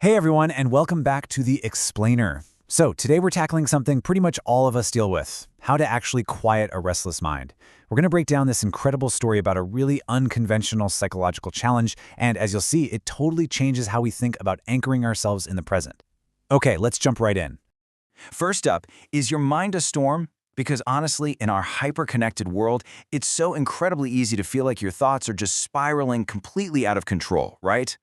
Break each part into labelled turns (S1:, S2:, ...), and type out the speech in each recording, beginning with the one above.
S1: Hey everyone, and welcome back to The Explainer. So today we're tackling something pretty much all of us deal with, how to actually quiet a restless mind. We're going to break down this incredible story about a really unconventional psychological challenge, and as you'll see, it totally changes how we think about anchoring ourselves in the present. Okay, let's jump right in.
S2: First up, is your mind a storm? Because honestly, in our hyper-connected world, it's so incredibly easy to feel like your thoughts are just spiraling completely out of control, right?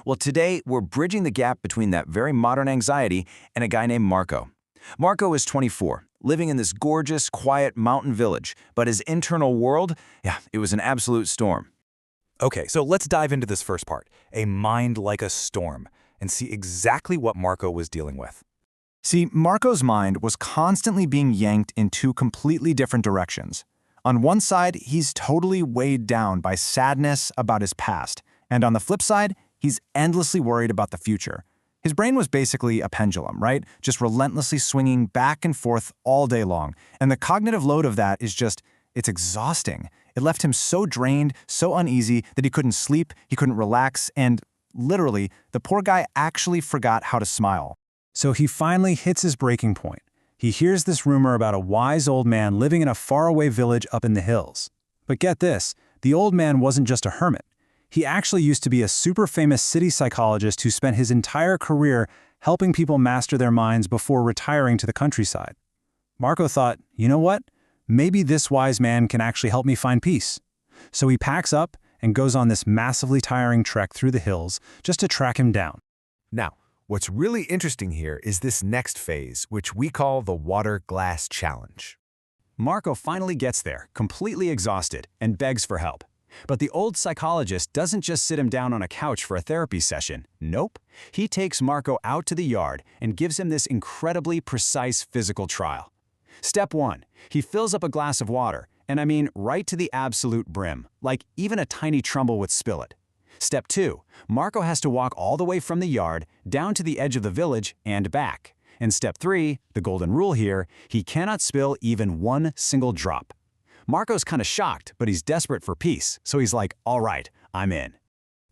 S2: Well, today, we're bridging the gap between that very modern anxiety and a guy named Marco. Marco is 24, living in this gorgeous, quiet mountain village, but his internal world, it was an absolute storm.
S3: Okay, so let's dive into this first part, a mind like a storm, and see exactly what Marco was dealing with.
S4: See, Marco's mind was constantly being yanked in two completely different directions. On one side, he's totally weighed down by sadness about his past, and on the flip side, he's endlessly worried about the future. His brain was basically a pendulum, right? Just relentlessly swinging back and forth all day long. And the cognitive load of that is it's exhausting. It left him so drained, so uneasy that he couldn't sleep, he couldn't relax, and literally, the poor guy actually forgot how to smile.
S1: So he finally hits his breaking point. He hears this rumor about a wise old man living in a faraway village up in the hills. But get this, the old man wasn't just a hermit. He actually used to be a super famous city psychologist who spent his entire career helping people master their minds before retiring to the countryside. Marco thought, you know what? Maybe this wise man can actually help me find peace. So he packs up and goes on this massively tiring trek through the hills just to track him down.
S3: Now, what's really interesting here is this next phase, which we call the water glass challenge.
S1: Marco finally gets there, completely exhausted, and begs for help. But the old psychologist doesn't just sit him down on a couch for a therapy session. Nope. He takes Marco out to the yard and gives him this incredibly precise physical trial. Step 1. He fills up a glass of water, and I mean right to the absolute brim, like even a tiny trumble would spill it. Step 2. Marco has to walk all the way from the yard down to the edge of the village and back. And Step 3, the golden rule here, he cannot spill even one single drop. Marco's kind of shocked, but he's desperate for peace, so he's like, all right, I'm in.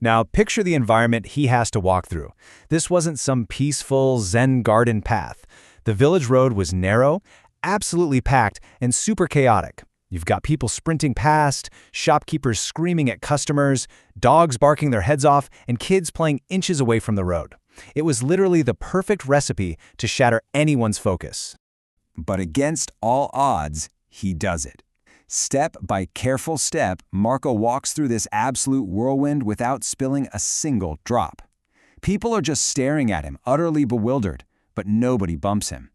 S3: Now, picture the environment he has to walk through. This wasn't some peaceful Zen garden path. The village road was narrow, absolutely packed, and super chaotic. You've got people sprinting past, shopkeepers screaming at customers, dogs barking their heads off, and kids playing inches away from the road. It was literally the perfect recipe to shatter anyone's focus.
S2: But against all odds, he does it. Step by careful step, Marco walks through this absolute whirlwind without spilling a single drop. People are just staring at him, utterly bewildered, but nobody bumps him.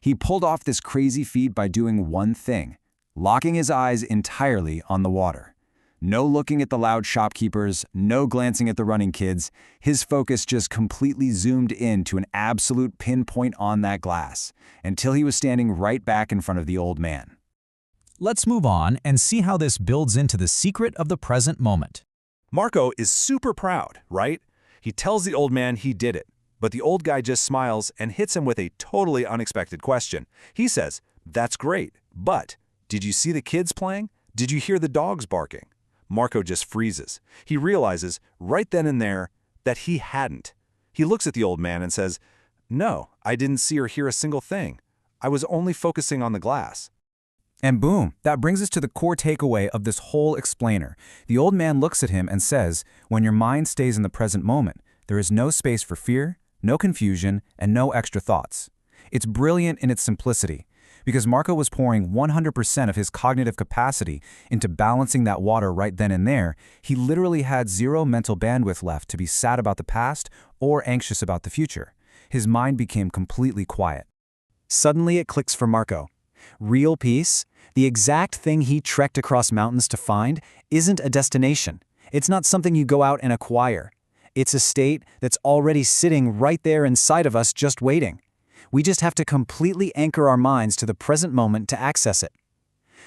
S2: He pulled off this crazy feat by doing one thing, locking his eyes entirely on the water. No looking at the loud shopkeepers, no glancing at the running kids. His focus just completely zoomed in to an absolute pinpoint on that glass, until he was standing right back in front of the old man.
S5: Let's move on and see how this builds into the secret of the present moment.
S3: Marco is super proud, right? He tells the old man he did it, but the old guy just smiles and hits him with a totally unexpected question. He says, "That's great, but did you see the kids playing? Did you hear the dogs barking?" Marco just freezes. He realizes right then and there that he hadn't. He looks at the old man and says, "No, I didn't see or hear a single thing. I was only focusing on the glass."
S1: And boom, that brings us to the core takeaway of this whole explainer. The old man looks at him and says, when your mind stays in the present moment, there is no space for fear, no confusion, and no extra thoughts. It's brilliant in its simplicity, because Marco was pouring 100% of his cognitive capacity into balancing that water right then and there. He literally had zero mental bandwidth left to be sad about the past or anxious about the future. His mind became completely quiet. Suddenly it clicks for Marco. Real peace, the exact thing he trekked across mountains to find, isn't a destination. It's not something you go out and acquire. It's a state that's already sitting right there inside of us just waiting. We just have to completely anchor our minds to the present moment to access it.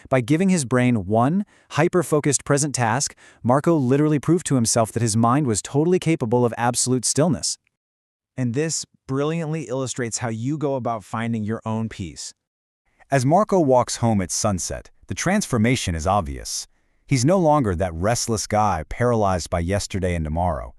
S1: By giving his brain one hyper-focused present task, Marco literally proved to himself that his mind was totally capable of absolute stillness.
S4: And this brilliantly illustrates how you go about finding your own peace. As Marco walks home at sunset, the transformation is obvious. He's no longer that restless guy paralyzed by yesterday and tomorrow.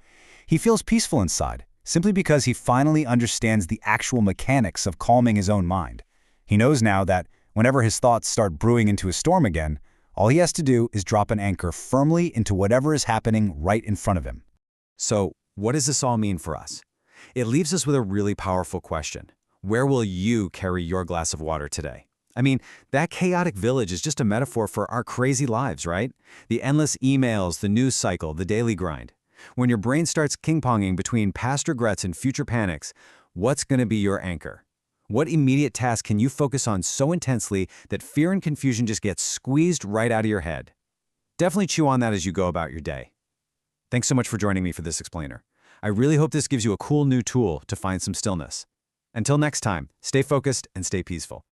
S4: He feels peaceful inside,
S1: simply because he finally understands the actual mechanics of calming his own mind. He knows now that whenever his thoughts start brewing into a storm again, all he has to do is drop an anchor firmly into whatever is happening right in front of him.
S2: So, what does this all mean for us? It leaves us with a really powerful question. Where will you carry your glass of water today? I mean, that chaotic village is just a metaphor for our crazy lives, right? The endless emails, the news cycle, the daily grind. When your brain starts ping-ponging between past regrets and future panics, what's going to be your anchor? What immediate task can you focus on so intensely that fear and confusion just get squeezed right out of your head? Definitely chew on that as you go about your day. Thanks so much for joining me for this explainer. I really hope this gives you a cool new tool to find some stillness. Until next time, stay focused and stay peaceful.